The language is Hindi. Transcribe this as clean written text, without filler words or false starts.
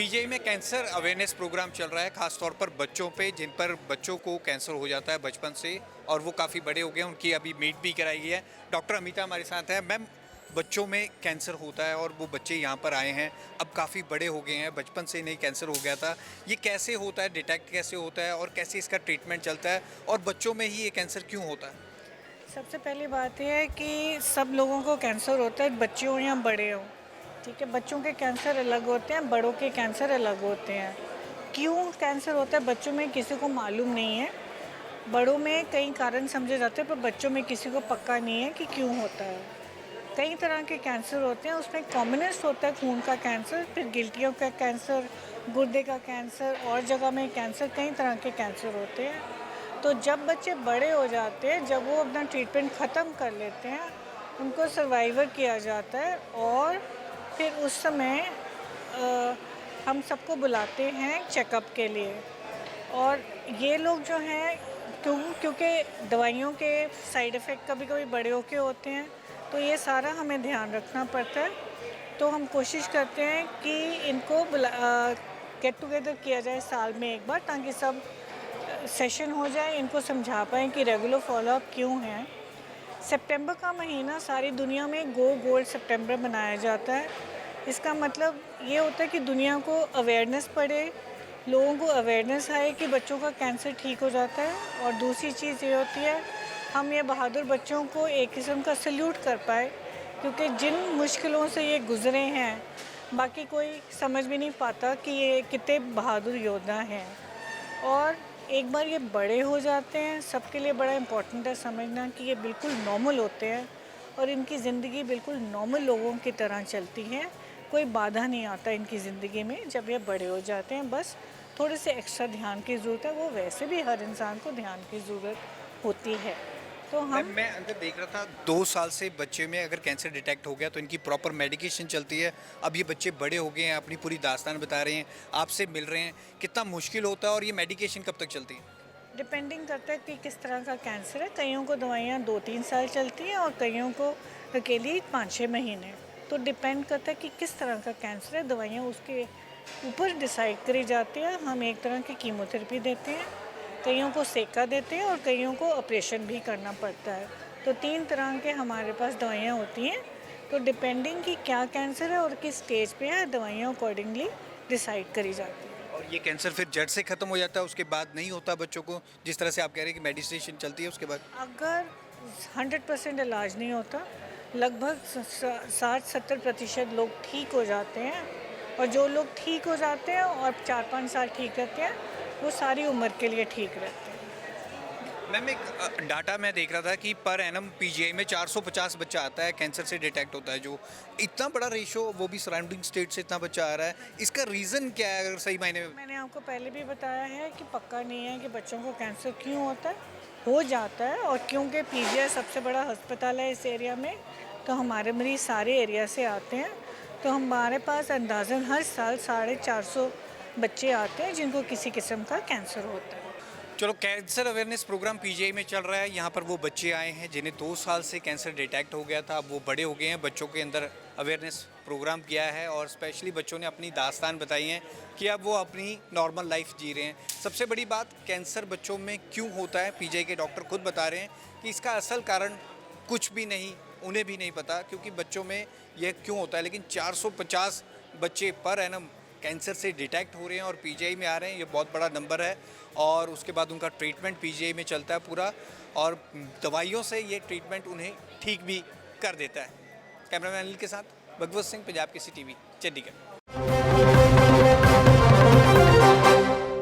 पीजीआई में कैंसर अवेयरनेस प्रोग्राम चल रहा है, खास तौर पर बच्चों पे, जिन पर बच्चों को कैंसर हो जाता है बचपन से और वो काफ़ी बड़े हो गए, उनकी अभी मीट भी कराई गई है। डॉक्टर अमिता हमारे साथ है। मैम, बच्चों में कैंसर होता है और वो बच्चे यहाँ पर आए हैं, अब काफ़ी बड़े हो गए हैं, बचपन से नहीं कैंसर हो गया था। ये कैसे होता है, डिटेक्ट कैसे होता है और कैसे इसका ट्रीटमेंट चलता है, और बच्चों में ही ये कैंसर क्यों होता है? सबसे पहली बात यह है कि सब लोगों को कैंसर होता है, बच्चे हों या बड़े हों। ठीक है, बच्चों के कैंसर अलग होते हैं, बड़ों के कैंसर अलग होते हैं। क्यों कैंसर होता है बच्चों में किसी को मालूम नहीं है। बड़ों में कई कारण समझे जाते हैं, पर बच्चों में किसी को पक्का नहीं है कि क्यों होता है। कई तरह के कैंसर होते हैं, उसमें कॉमनेस्ट होता है खून का कैंसर, फिर गिल्टियों का कैंसर, गुर्दे का कैंसर, और जगह में कैंसर, कई तरह के कैंसर होते हैं। तो जब बच्चे बड़े हो जाते हैं, जब वो अपना ट्रीटमेंट ख़त्म कर लेते हैं, उनको सर्वाइवर किया जाता है, और फिर उस समय हम सबको बुलाते हैं चेकअप के लिए। और ये लोग जो हैं, क्योंकि दवाइयों के साइड इफ़ेक्ट कभी-कभी बड़े होके होते हैं, तो ये सारा हमें ध्यान रखना पड़ता है। तो हम कोशिश करते हैं कि इनको गेट टुगेदर किया जाए साल में एक बार, ताकि सब सेशन हो जाए, इनको समझा पाएँ कि रेगुलर फ़ॉलोअप क्यों है। सितंबर का महीना सारी दुनिया में गो गोल्ड सितंबर मनाया जाता है। इसका मतलब ये होता है कि दुनिया को अवेयरनेस बढ़े, लोगों को अवेयरनेस आए कि बच्चों का कैंसर ठीक हो जाता है। और दूसरी चीज़ ये होती है, हम ये बहादुर बच्चों को एक किस्म का सैल्यूट कर पाए, क्योंकि जिन मुश्किलों से ये गुज़रे हैं, बाकी कोई समझ भी नहीं पाता कि ये कितने बहादुर योद्धा हैं। और एक बार ये बड़े हो जाते हैं, सबके लिए बड़ा इम्पोर्टेंट है समझना कि ये बिल्कुल नॉर्मल होते हैं, और इनकी ज़िंदगी बिल्कुल नॉर्मल लोगों की तरह चलती है। कोई बाधा नहीं आता इनकी ज़िंदगी में जब ये बड़े हो जाते हैं। बस थोड़े से एक्स्ट्रा ध्यान की ज़रूरत है, वो वैसे भी हर इंसान को ध्यान की ज़रूरत होती है। तो मैम, हम मैं अंदर देख रहा था, 2 साल से बच्चे में अगर कैंसर डिटेक्ट हो गया तो इनकी प्रॉपर मेडिकेशन चलती है। अब ये बच्चे बड़े हो गए हैं, अपनी पूरी दास्तान बता रहे हैं, आपसे मिल रहे हैं, कितना मुश्किल होता है और ये मेडिकेशन कब तक चलती है? डिपेंडिंग करता है कि किस तरह का कैंसर है। कईयों को दवाइयाँ 2-3 साल चलती हैं, और कईयों को अकेली 5-6 महीने। तो डिपेंड करता है कि किस तरह का कैंसर है, दवाइयाँ उसके ऊपर डिसाइड करी जाती है। हम एक तरह की कीमोथेरेपी देते हैं, कईयों को सेका देते हैं, और कईयों को ऑपरेशन भी करना पड़ता है। तो 3 तरह के हमारे पास दवाइयाँ होती हैं। तो डिपेंडिंग कि क्या कैंसर है और किस स्टेज पे है, दवाइयाँ अकॉर्डिंगली डिसाइड करी जाती हैं। और ये कैंसर फिर जड़ से ख़त्म हो जाता है, उसके बाद नहीं होता बच्चों को, जिस तरह से आप कह रहे हैं कि मेडिटेशन चलती है उसके बाद? अगर 100% इलाज नहीं होता, लगभग 60-70% लोग ठीक हो जाते हैं। और जो लोग ठीक हो जाते हैं और 4-5 साल ठीक रहते हैं, वो सारी उम्र के लिए ठीक रहते हैं। मैम, एक डाटा मैं देख रहा था कि पर एनम पीजीआई में 450 बच्चा आता है, कैंसर से डिटेक्ट होता है। जो इतना बड़ा रेशो, वो भी सराउंडिंग स्टेट से इतना बच्चा आ रहा है, इसका रीज़न क्या है अगर सही मायने में? मैंने आपको पहले भी बताया है कि पक्का नहीं है कि बच्चों को कैंसर क्यों होता है, हो जाता है। और क्योंकि पीजीआई सबसे बड़ा अस्पताल है इस एरिया में, तो हमारे मरीज़ सारे एरिया से आते हैं। तो हमारे पास अंदाज़न हर साल 450 बच्चे आते हैं जिनको किसी किस्म का कैंसर होता है। चलो, कैंसर अवेयरनेस प्रोग्राम पीजीआई में चल रहा है। यहाँ पर वो बच्चे आए हैं जिन्हें 2 साल से कैंसर डिटेक्ट हो गया था, अब वो बड़े हो गए हैं, बच्चों के अंदर अवेयरनेस प्रोग्राम किया है और स्पेशली बच्चों ने अपनी दास्तान बताई है कि अब वो अपनी नॉर्मल लाइफ जी रहे हैं। सबसे बड़ी बात, कैंसर बच्चों में क्यों होता है, पीजीआई के डॉक्टर खुद बता रहे हैं कि इसका असल कारण कुछ भी नहीं, उन्हें भी नहीं पता क्योंकि बच्चों में यह क्यों होता है। लेकिन 450 बच्चे पर एनम कैंसर से डिटेक्ट हो रहे हैं और पीजीआई में आ रहे हैं, ये बहुत बड़ा नंबर है। और उसके बाद उनका ट्रीटमेंट पीजीआई में चलता है पूरा, और दवाइयों से ये ट्रीटमेंट उन्हें ठीक भी कर देता है। कैमरामैन अनिल के साथ भगवत सिंह, पंजाब केसरी टीवी, चंडीगढ़।